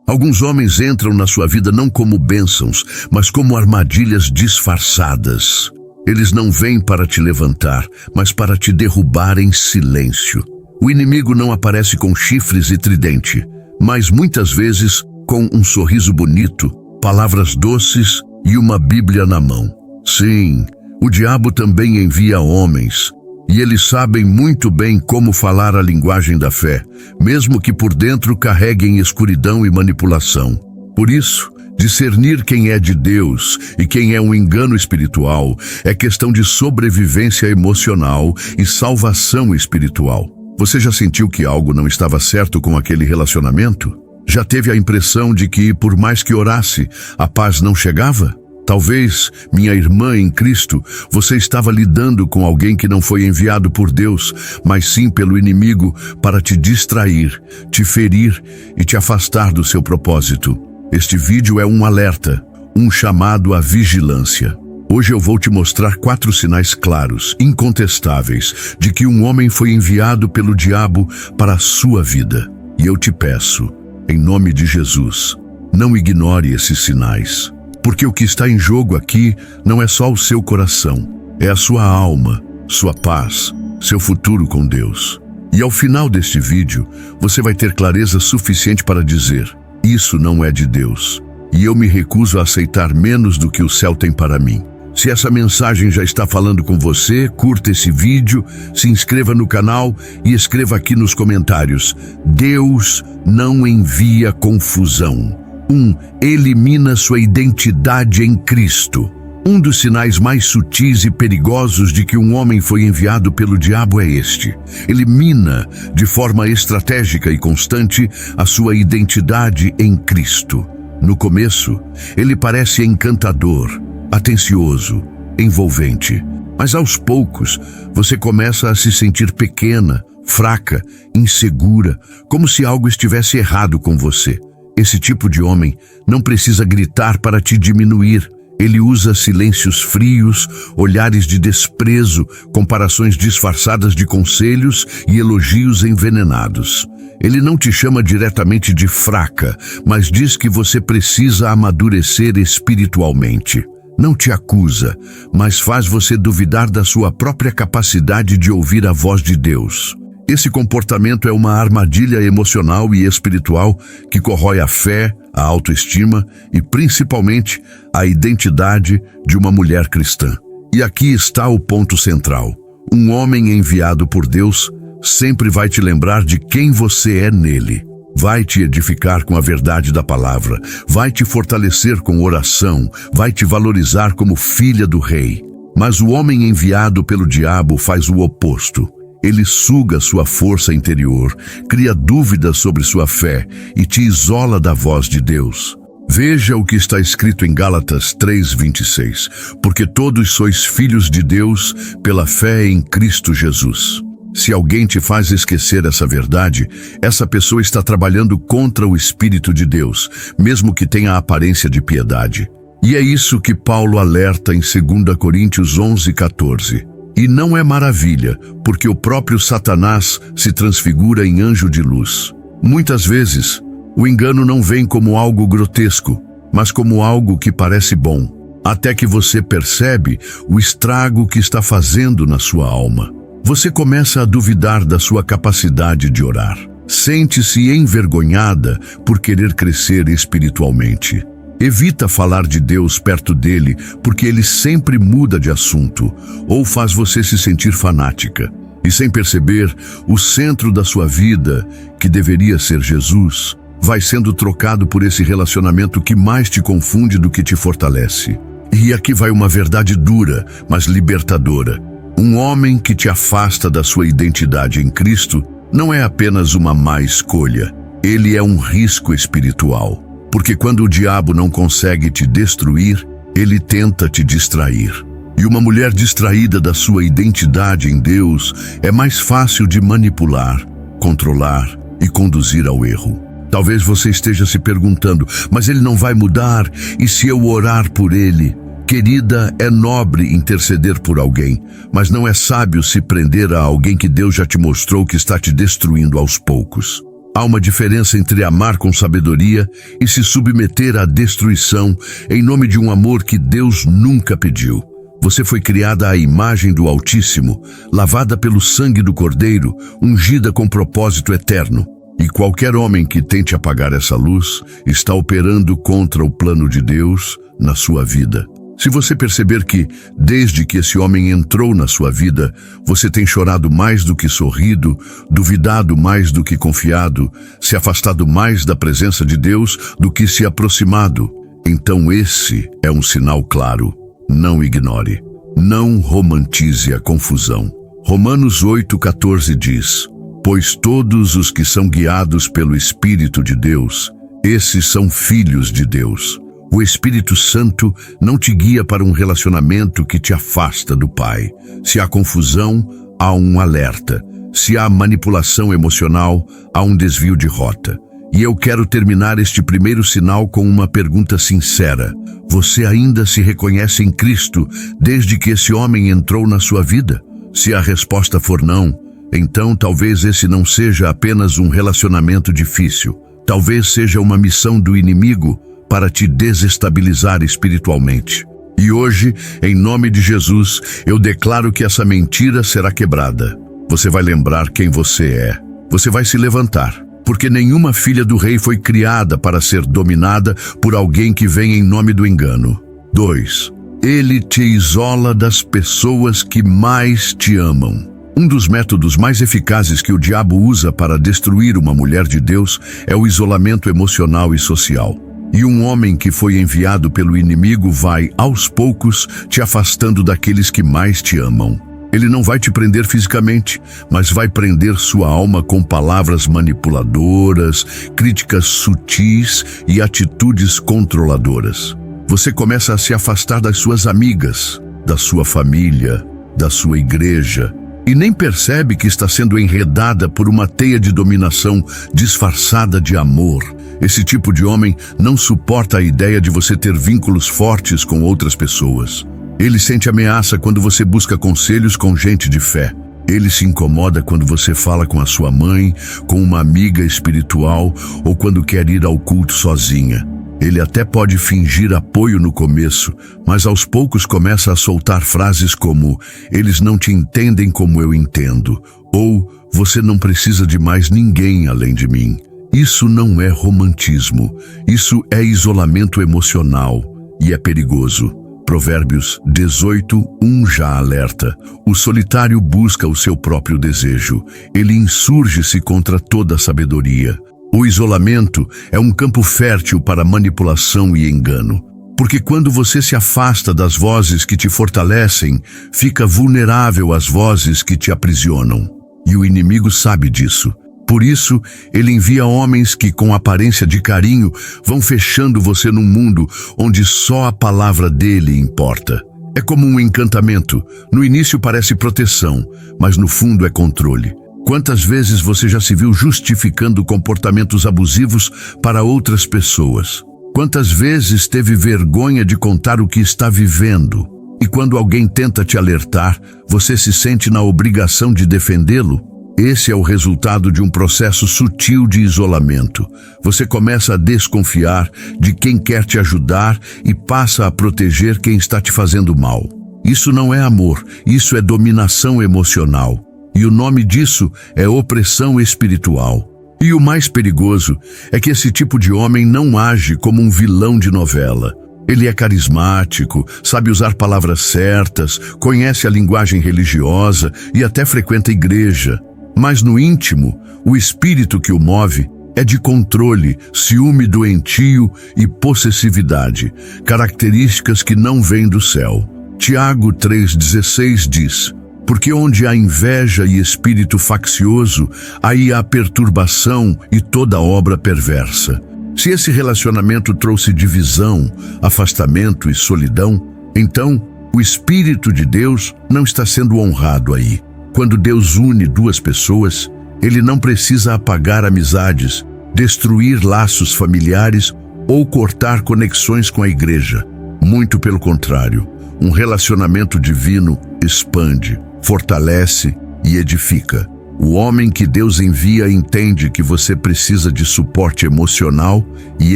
Alguns homens entram na sua vida não como bênçãos, mas como armadilhas disfarçadas. Eles não vêm para te levantar, mas para te derrubar em silêncio. O inimigo não aparece com chifres e tridente, mas muitas vezes com um sorriso bonito, palavras doces e uma Bíblia na mão. Sim, o diabo também envia homens, e eles sabem muito bem como falar a linguagem da fé, mesmo que por dentro carreguem escuridão e manipulação. Por isso, discernir quem é de Deus e quem é um engano espiritual é questão de sobrevivência emocional e salvação espiritual. Você já sentiu que algo não estava certo com aquele relacionamento? Já teve a impressão de que, por mais que orasse, a paz não chegava? Talvez, minha irmã em Cristo, você estava lidando com alguém que não foi enviado por Deus, mas sim pelo inimigo para te distrair, te ferir e te afastar do seu propósito. Este vídeo é um alerta, um chamado à vigilância. Hoje eu vou te mostrar 4 sinais claros, incontestáveis, de que um homem foi enviado pelo diabo para a sua vida. E eu te peço, em nome de Jesus, não ignore esses sinais. Porque o que está em jogo aqui não é só o seu coração, é a sua alma, sua paz, seu futuro com Deus. E ao final deste vídeo, você vai ter clareza suficiente para dizer: isso não é de Deus, e eu me recuso a aceitar menos do que o céu tem para mim. Se essa mensagem já está falando com você, curta esse vídeo, se inscreva no canal e escreva aqui nos comentários: Deus não envia confusão. 1. Elimina sua identidade em Cristo. Um dos sinais mais sutis e perigosos de que um homem foi enviado pelo diabo é este: elimina, de forma estratégica e constante, a sua identidade em Cristo. No começo, ele parece encantador, atencioso, envolvente. Mas aos poucos, você começa a se sentir pequena, fraca, insegura, como se algo estivesse errado com você. Esse tipo de homem não precisa gritar para te diminuir. Ele usa silêncios frios, olhares de desprezo, comparações disfarçadas de conselhos e elogios envenenados. Ele não te chama diretamente de fraca, mas diz que você precisa amadurecer espiritualmente. Não te acusa, mas faz você duvidar da sua própria capacidade de ouvir a voz de Deus. Esse comportamento é uma armadilha emocional e espiritual que corrói a fé, a autoestima e, principalmente, a identidade de uma mulher cristã. E aqui está o ponto central. Um homem enviado por Deus sempre vai te lembrar de quem você é nele. Vai te edificar com a verdade da palavra, vai te fortalecer com oração, vai te valorizar como filha do rei. Mas o homem enviado pelo diabo faz o oposto. Ele suga sua força interior, cria dúvidas sobre sua fé e te isola da voz de Deus. Veja o que está escrito em Gálatas 3:26. Porque todos sois filhos de Deus pela fé em Cristo Jesus. Se alguém te faz esquecer essa verdade, essa pessoa está trabalhando contra o Espírito de Deus, mesmo que tenha a aparência de piedade. E é isso que Paulo alerta em 2 Coríntios 11:14. E não é maravilha, porque o próprio Satanás se transfigura em anjo de luz. Muitas vezes, o engano não vem como algo grotesco, mas como algo que parece bom, até que você percebe o estrago que está fazendo na sua alma. Você começa a duvidar da sua capacidade de orar. Sente-se envergonhada por querer crescer espiritualmente. Evita falar de Deus perto dele, porque ele sempre muda de assunto, ou faz você se sentir fanática. E sem perceber, o centro da sua vida, que deveria ser Jesus, vai sendo trocado por esse relacionamento que mais te confunde do que te fortalece. E aqui vai uma verdade dura, mas libertadora. Um homem que te afasta da sua identidade em Cristo não é apenas uma má escolha, ele é um risco espiritual. Porque quando o diabo não consegue te destruir, ele tenta te distrair. E uma mulher distraída da sua identidade em Deus é mais fácil de manipular, controlar e conduzir ao erro. Talvez você esteja se perguntando: mas ele não vai mudar? E se eu orar por ele? Querida, é nobre interceder por alguém, mas não é sábio se prender a alguém que Deus já te mostrou que está te destruindo aos poucos. Há uma diferença entre amar com sabedoria e se submeter à destruição em nome de um amor que Deus nunca pediu. Você foi criada à imagem do Altíssimo, lavada pelo sangue do Cordeiro, ungida com propósito eterno. E qualquer homem que tente apagar essa luz está operando contra o plano de Deus na sua vida. Se você perceber que, desde que esse homem entrou na sua vida, você tem chorado mais do que sorrido, duvidado mais do que confiado, se afastado mais da presença de Deus do que se aproximado, então esse é um sinal claro. Não ignore. Não romantize a confusão. Romanos 8,14 diz: pois todos os que são guiados pelo Espírito de Deus, esses são filhos de Deus. O Espírito Santo não te guia para um relacionamento que te afasta do Pai. Se há confusão, há um alerta. Se há manipulação emocional, há um desvio de rota. E eu quero terminar este primeiro sinal com uma pergunta sincera. Você ainda se reconhece em Cristo desde que esse homem entrou na sua vida? Se a resposta for não, então talvez esse não seja apenas um relacionamento difícil. Talvez seja uma missão do inimigo para te desestabilizar espiritualmente. E hoje, em nome de Jesus, eu declaro que essa mentira será quebrada. Você vai lembrar quem você é. Você vai se levantar, porque nenhuma filha do rei foi criada para ser dominada por alguém que vem em nome do engano. 2. Ele te isola das pessoas que mais te amam. Um dos métodos mais eficazes que o diabo usa para destruir uma mulher de Deus é o isolamento emocional e social. E um homem que foi enviado pelo inimigo vai, aos poucos, te afastando daqueles que mais te amam. Ele não vai te prender fisicamente, mas vai prender sua alma com palavras manipuladoras, críticas sutis e atitudes controladoras. Você começa a se afastar das suas amigas, da sua família, da sua igreja, e nem percebe que está sendo enredada por uma teia de dominação disfarçada de amor. Esse tipo de homem não suporta a ideia de você ter vínculos fortes com outras pessoas. Ele sente ameaça quando você busca conselhos com gente de fé. Ele se incomoda quando você fala com a sua mãe, com uma amiga espiritual ou quando quer ir ao culto sozinha. Ele até pode fingir apoio no começo, mas aos poucos começa a soltar frases como "eles não te entendem como eu entendo" ou "você não precisa de mais ninguém além de mim". Isso não é romantismo, isso é isolamento emocional e é perigoso. Provérbios 18:1 já alerta: o solitário busca o seu próprio desejo, ele insurge-se contra toda a sabedoria. O isolamento é um campo fértil para manipulação e engano, porque quando você se afasta das vozes que te fortalecem, fica vulnerável às vozes que te aprisionam. E o inimigo sabe disso. Por isso, ele envia homens que, com aparência de carinho, vão fechando você num mundo onde só a palavra dele importa. É como um encantamento. No início parece proteção, mas no fundo é controle. Quantas vezes você já se viu justificando comportamentos abusivos para outras pessoas? Quantas vezes teve vergonha de contar o que está vivendo? E quando alguém tenta te alertar, você se sente na obrigação de defendê-lo? Esse é o resultado de um processo sutil de isolamento. Você começa a desconfiar de quem quer te ajudar e passa a proteger quem está te fazendo mal. Isso não é amor, isso é dominação emocional. E o nome disso é opressão espiritual. E o mais perigoso é que esse tipo de homem não age como um vilão de novela. Ele é carismático, sabe usar palavras certas, conhece a linguagem religiosa e até frequenta a igreja. Mas no íntimo, o espírito que o move é de controle, ciúme doentio e possessividade, características que não vêm do céu. Tiago 3,16 diz: porque onde há inveja e espírito faccioso, aí há perturbação e toda obra perversa. Se esse relacionamento trouxe divisão, afastamento e solidão, então o Espírito de Deus não está sendo honrado aí. Quando Deus une duas pessoas, Ele não precisa apagar amizades, destruir laços familiares ou cortar conexões com a igreja. Muito pelo contrário, um relacionamento divino expande, fortalece e edifica. O homem que Deus envia entende que você precisa de suporte emocional e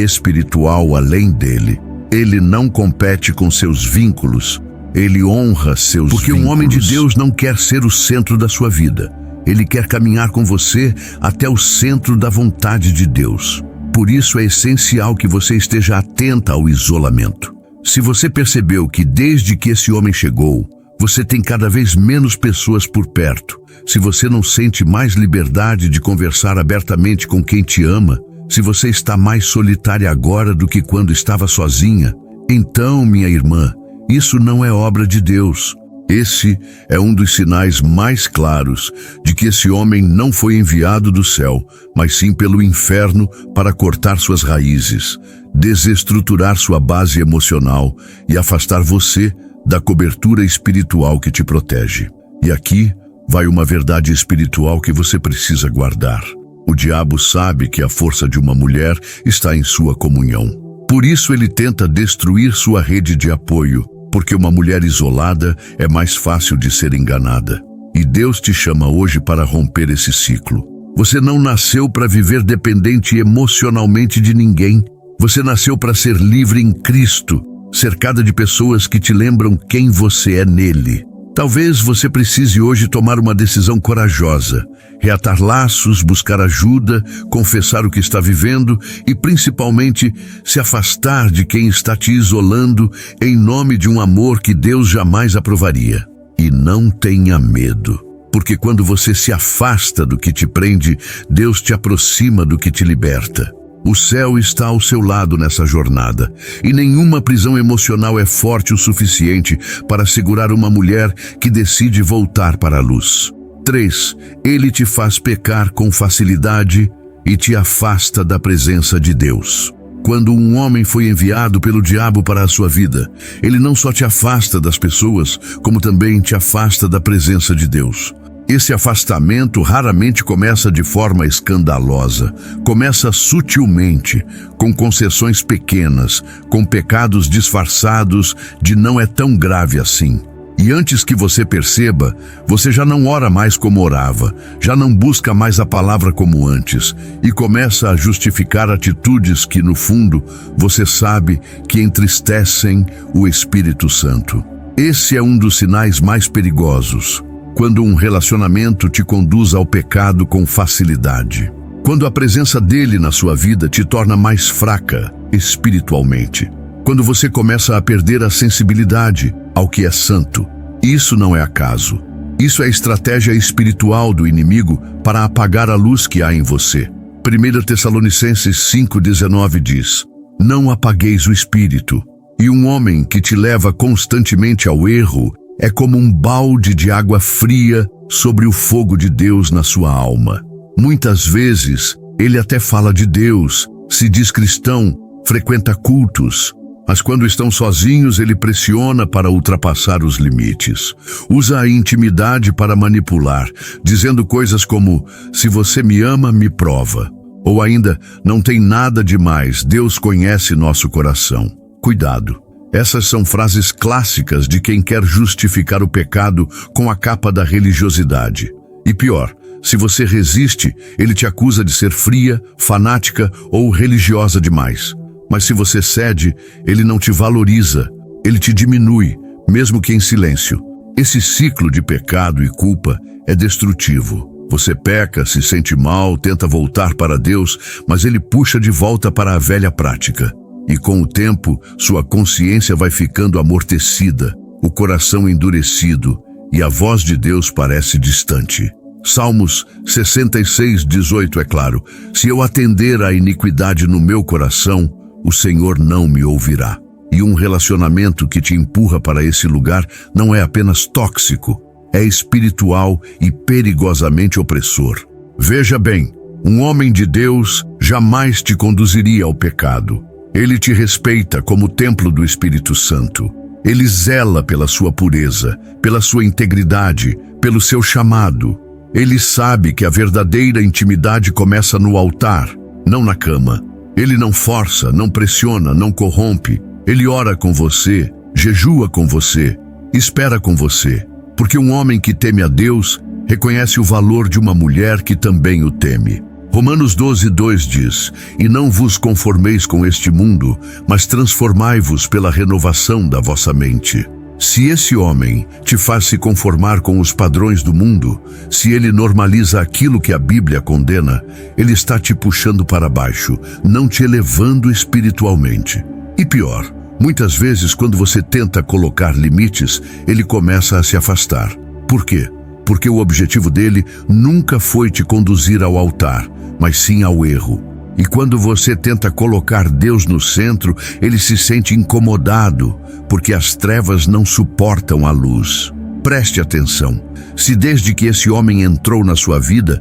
espiritual além dele. Ele não compete com seus vínculos, ele honra seus vínculos. Porque um homem de Deus não quer ser o centro da sua vida. Ele quer caminhar com você até o centro da vontade de Deus. Por isso é essencial que você esteja atenta ao isolamento. Se você percebeu que desde que esse homem chegou, você tem cada vez menos pessoas por perto, se você não sente mais liberdade de conversar abertamente com quem te ama, se você está mais solitária agora do que quando estava sozinha, então, minha irmã, isso não é obra de Deus. Esse é um dos sinais mais claros de que esse homem não foi enviado do céu, mas sim pelo inferno para cortar suas raízes, desestruturar sua base emocional e afastar você da cobertura espiritual que te protege. E aqui vai uma verdade espiritual que você precisa guardar. O diabo sabe que a força de uma mulher está em sua comunhão. Por isso ele tenta destruir sua rede de apoio, porque uma mulher isolada é mais fácil de ser enganada. E Deus te chama hoje para romper esse ciclo. Você não nasceu para viver dependente emocionalmente de ninguém. Você nasceu para ser livre em Cristo, cercada de pessoas que te lembram quem você é nele. Talvez você precise hoje tomar uma decisão corajosa, reatar laços, buscar ajuda, confessar o que está vivendo e, principalmente, se afastar de quem está te isolando em nome de um amor que Deus jamais aprovaria. E não tenha medo, porque quando você se afasta do que te prende, Deus te aproxima do que te liberta. O céu está ao seu lado nessa jornada, e nenhuma prisão emocional é forte o suficiente para segurar uma mulher que decide voltar para a luz. 3. Ele te faz pecar com facilidade e te afasta da presença de Deus. Quando um homem foi enviado pelo diabo para a sua vida, ele não só te afasta das pessoas, como também te afasta da presença de Deus. Esse afastamento raramente começa de forma escandalosa, começa sutilmente, com concessões pequenas, com pecados disfarçados de não é tão grave assim. E antes que você perceba, você já não ora mais como orava, já não busca mais a palavra como antes, e começa a justificar atitudes que, no fundo, você sabe que entristecem o Espírito Santo. Esse é um dos sinais mais perigosos. Quando um relacionamento te conduz ao pecado com facilidade. Quando a presença dele na sua vida te torna mais fraca espiritualmente. Quando você começa a perder a sensibilidade ao que é santo. Isso não é acaso. Isso é estratégia espiritual do inimigo para apagar a luz que há em você. 1 Tessalonicenses 5,19 diz: Não apagueis o espírito. E um homem que te leva constantemente ao erro é como um balde de água fria sobre o fogo de Deus na sua alma. Muitas vezes, ele até fala de Deus, se diz cristão, frequenta cultos, mas quando estão sozinhos, ele pressiona para ultrapassar os limites. Usa a intimidade para manipular, dizendo coisas como, se você me ama, me prova. Ou ainda, não tem nada demais, Deus conhece nosso coração. Cuidado. Essas são frases clássicas de quem quer justificar o pecado com a capa da religiosidade. E pior, se você resiste, ele te acusa de ser fria, fanática ou religiosa demais. Mas se você cede, ele não te valoriza, ele te diminui, mesmo que em silêncio. Esse ciclo de pecado e culpa é destrutivo. Você peca, se sente mal, tenta voltar para Deus, mas ele puxa de volta para a velha prática. E com o tempo, sua consciência vai ficando amortecida, o coração endurecido, e a voz de Deus parece distante. Salmos 66:18 é claro: se eu atender à iniquidade no meu coração, o Senhor não me ouvirá. E um relacionamento que te empurra para esse lugar não é apenas tóxico, é espiritual e perigosamente opressor. Veja bem, um homem de Deus jamais te conduziria ao pecado. Ele te respeita como templo do Espírito Santo. Ele zela pela sua pureza, pela sua integridade, pelo seu chamado. Ele sabe que a verdadeira intimidade começa no altar, não na cama. Ele não força, não pressiona, não corrompe. Ele ora com você, jejua com você, espera com você. Porque um homem que teme a Deus Reconhece o valor de uma mulher que também o teme. Romanos 12:2 diz: E não vos conformeis com este mundo, mas transformai-vos pela renovação da vossa mente. Se esse homem te faz se conformar com os padrões do mundo, se ele normaliza aquilo que a Bíblia condena, ele está te puxando para baixo, não te elevando espiritualmente. E pior, muitas vezes quando você tenta colocar limites, ele começa a se afastar. Por quê? Porque o objetivo dele nunca foi te conduzir ao altar, mas sim ao erro. E quando você tenta colocar Deus no centro, ele se sente incomodado, porque as trevas não suportam a luz. Preste atenção. Se desde que esse homem entrou na sua vida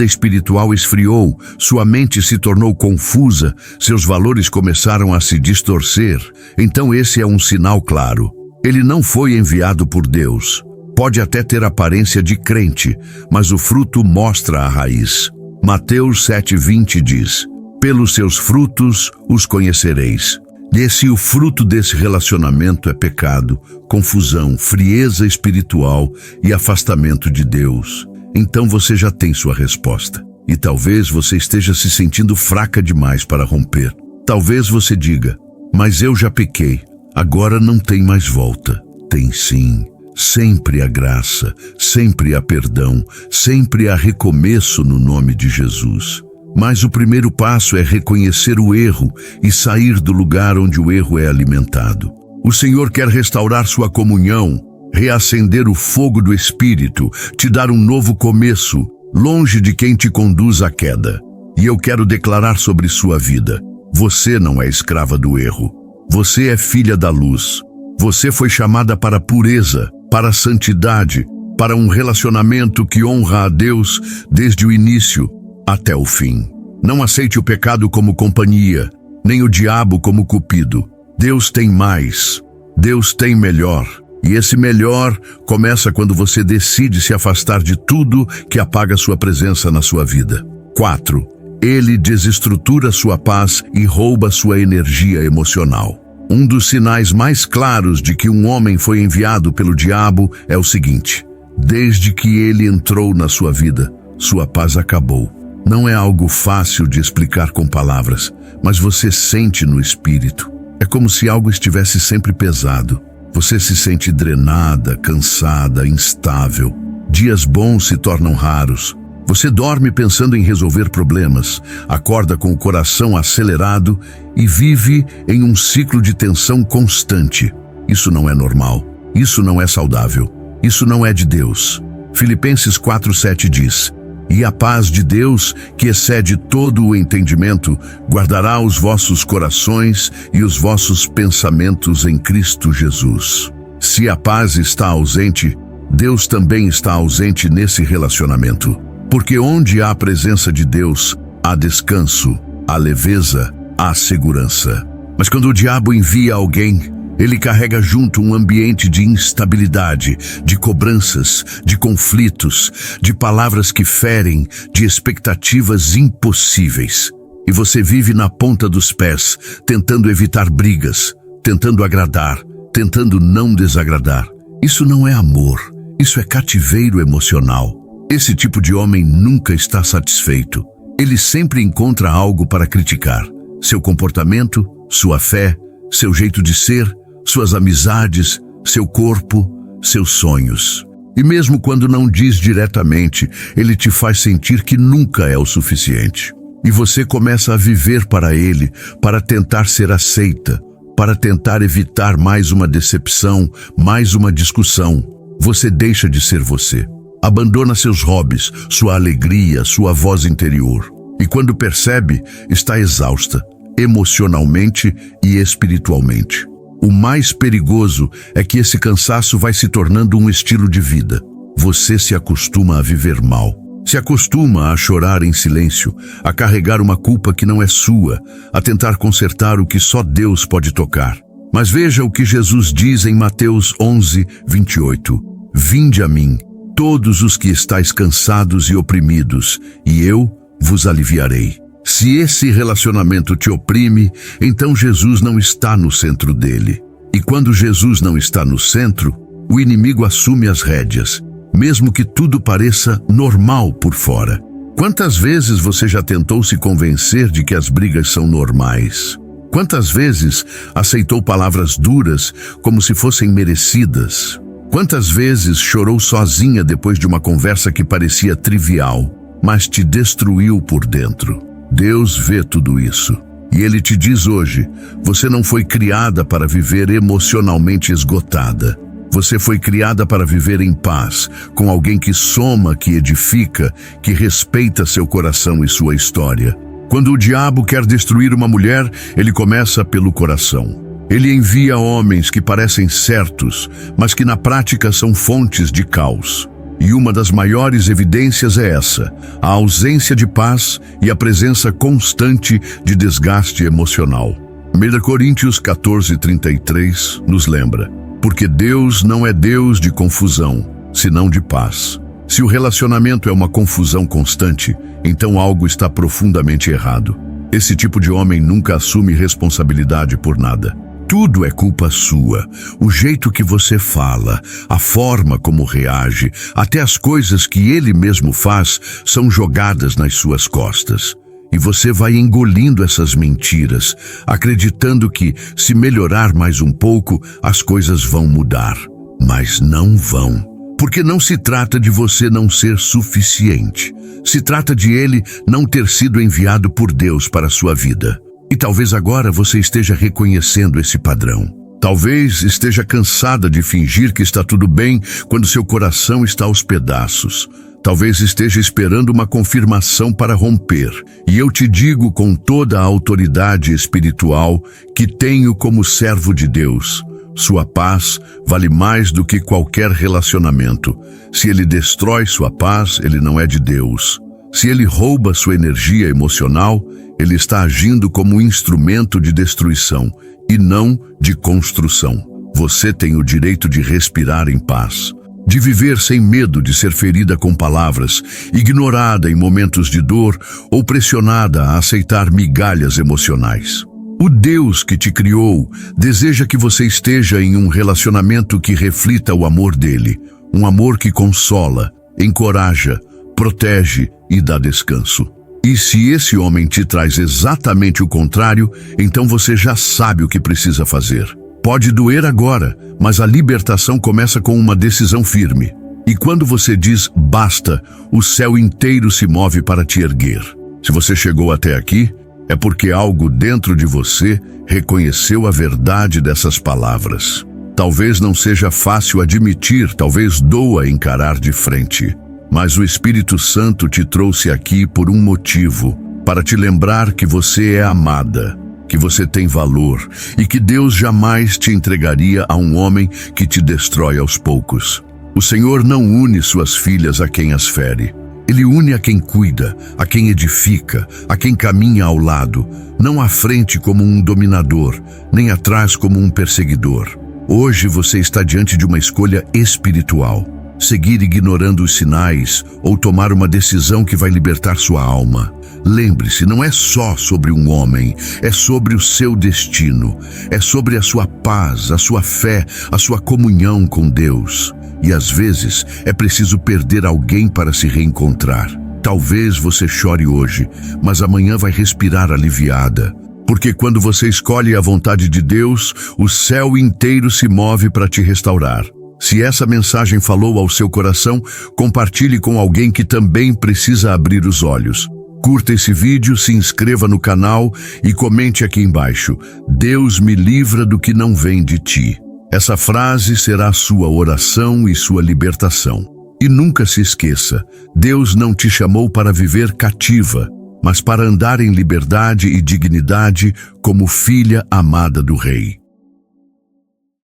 espiritual esfriou, sua mente se tornou confusa, seus valores começaram a se distorcer, então esse é um sinal claro. Ele não foi enviado por Deus. Pode até ter aparência de crente, mas o fruto mostra a raiz. Mateus 7:20 diz: Pelos seus frutos os conhecereis. E se o fruto desse relacionamento é pecado, confusão, frieza espiritual e afastamento de Deus, então você já tem sua resposta. E talvez você esteja se sentindo fraca demais para romper. Talvez você diga: mas eu já pequei, agora não tem mais volta. Tem sim. Sempre há graça, sempre há perdão, sempre há recomeço no nome de Jesus. Mas o primeiro passo é reconhecer o erro e sair do lugar onde o erro é alimentado. O Senhor quer restaurar sua comunhão, reacender o fogo do Espírito, te dar um novo começo, longe de quem te conduz à queda. E eu quero declarar sobre sua vida: você não é escrava do erro. Você é filha da luz. Você foi chamada para a pureza, para a santidade, para um relacionamento que honra a Deus desde o início até o fim. Não aceite o pecado como companhia, nem o diabo como cupido. Deus tem mais. Deus tem melhor. E esse melhor começa quando você decide se afastar de tudo que apaga sua presença na sua vida. 4. Ele desestrutura sua paz e rouba sua energia emocional. Um dos sinais mais claros de que um homem foi enviado pelo diabo é o seguinte: desde que ele entrou na sua vida, sua paz acabou. Não é algo fácil de explicar com palavras, mas você sente no espírito. É como se algo estivesse sempre pesado. Você se sente drenada, cansada, instável. Dias bons se tornam raros. Você dorme pensando em resolver problemas, acorda com o coração acelerado e vive em um ciclo de tensão constante. Isso não é normal. Isso não é saudável. Isso não é de Deus. Filipenses 4:7 diz: E a paz de Deus, que excede todo o entendimento, guardará os vossos corações e os vossos pensamentos em Cristo Jesus. Se a paz está ausente, Deus também está ausente nesse relacionamento. Porque onde há a presença de Deus, há descanso, há leveza, há segurança. Mas quando o diabo envia alguém, ele carrega junto um ambiente de instabilidade, de cobranças, de conflitos, de palavras que ferem, de expectativas impossíveis. E você vive na ponta dos pés, tentando evitar brigas, tentando agradar, tentando não desagradar. Isso não é amor, isso é cativeiro emocional. Esse tipo de homem nunca está satisfeito. Ele sempre encontra algo para criticar. Seu comportamento, sua fé, seu jeito de ser, suas amizades, seu corpo, seus sonhos. E mesmo quando não diz diretamente, ele te faz sentir que nunca é o suficiente. E você começa a viver para ele, para tentar ser aceita, para tentar evitar mais uma decepção, mais uma discussão. Você deixa de ser você. Abandona seus hobbies, sua alegria, sua voz interior. E quando percebe, está exausta, emocionalmente e espiritualmente. O mais perigoso é que esse cansaço vai se tornando um estilo de vida. Você se acostuma a viver mal. Se acostuma a chorar em silêncio, a carregar uma culpa que não é sua, a tentar consertar o que só Deus pode tocar. Mas veja o que Jesus diz em Mateus 11:28. Vinde a mim, todos os que estáis cansados e oprimidos, e eu vos aliviarei. Se esse relacionamento te oprime, então Jesus não está no centro dele. E quando Jesus não está no centro, o inimigo assume as rédeas. mesmo que tudo pareça normal por fora. Quantas vezes você já tentou se convencer de que as brigas são normais? Quantas vezes aceitou palavras duras como se fossem merecidas? Quantas vezes chorou sozinha depois de uma conversa que parecia trivial, mas te destruiu por dentro? Deus vê tudo isso. E Ele te diz hoje, você não foi criada para viver emocionalmente esgotada. Você foi criada para viver em paz, com alguém que soma, que edifica, que respeita seu coração e sua história. Quando o diabo quer destruir uma mulher, ele começa pelo coração. Ele envia homens que parecem certos, mas que na prática são fontes de caos. E uma das maiores evidências é essa, a ausência de paz e a presença constante de desgaste emocional. 1 Coríntios 14:33 nos lembra: porque Deus não é Deus de confusão, senão de paz. Se o relacionamento é uma confusão constante, então algo está profundamente errado. Esse tipo de homem nunca assume responsabilidade por nada. Tudo é culpa sua. O jeito que você fala, a forma como reage, até as coisas que ele mesmo faz são jogadas nas suas costas. E você vai engolindo essas mentiras, acreditando que, se melhorar mais um pouco, as coisas vão mudar. Mas não vão. Porque não se trata de você não ser suficiente. Se trata de ele não ter sido enviado por Deus para a sua vida. E talvez agora você esteja reconhecendo esse padrão. Talvez esteja cansada de fingir que está tudo bem quando seu coração está aos pedaços. Talvez esteja esperando uma confirmação para romper. E eu te digo com toda a autoridade espiritual que tenho como servo de Deus: sua paz vale mais do que qualquer relacionamento. Se ele destrói sua paz, ele não é de Deus. Se ele rouba sua energia emocional, ele está agindo como um instrumento de destruição e não de construção. Você tem o direito de respirar em paz, de viver sem medo de ser ferida com palavras, ignorada em momentos de dor ou pressionada a aceitar migalhas emocionais. O Deus que te criou deseja que você esteja em um relacionamento que reflita o amor dele, um amor que consola, encoraja, protege e dá descanso. E se esse homem te traz exatamente o contrário, então você já sabe o que precisa fazer. Pode doer agora, mas a libertação começa com uma decisão firme. E quando você diz basta, o céu inteiro se move para te erguer. Se você chegou até aqui, é porque algo dentro de você reconheceu a verdade dessas palavras. Talvez não seja fácil admitir, talvez doa encarar de frente. Mas o Espírito Santo te trouxe aqui por um motivo, para te lembrar que você é amada, que você tem valor e que Deus jamais te entregaria a um homem que te destrói aos poucos. O Senhor não une suas filhas a quem as fere. Ele une a quem cuida, a quem edifica, a quem caminha ao lado, não à frente como um dominador, nem atrás como um perseguidor. Hoje você está diante de uma escolha espiritual. Seguir ignorando os sinais ou tomar uma decisão que vai libertar sua alma. Lembre-se, não é só sobre um homem, é sobre o seu destino, é sobre a sua paz, a sua fé, a sua comunhão com Deus. E às vezes é preciso perder alguém para se reencontrar. Talvez você chore hoje, mas amanhã vai respirar aliviada. Porque quando você escolhe a vontade de Deus, o céu inteiro se move para te restaurar. Se essa mensagem falou ao seu coração, compartilhe com alguém que também precisa abrir os olhos. Curta esse vídeo, se inscreva no canal e comente aqui embaixo: Deus me livra do que não vem de ti. Essa frase será sua oração e sua libertação. E nunca se esqueça, Deus não te chamou para viver cativa, mas para andar em liberdade e dignidade como filha amada do Rei.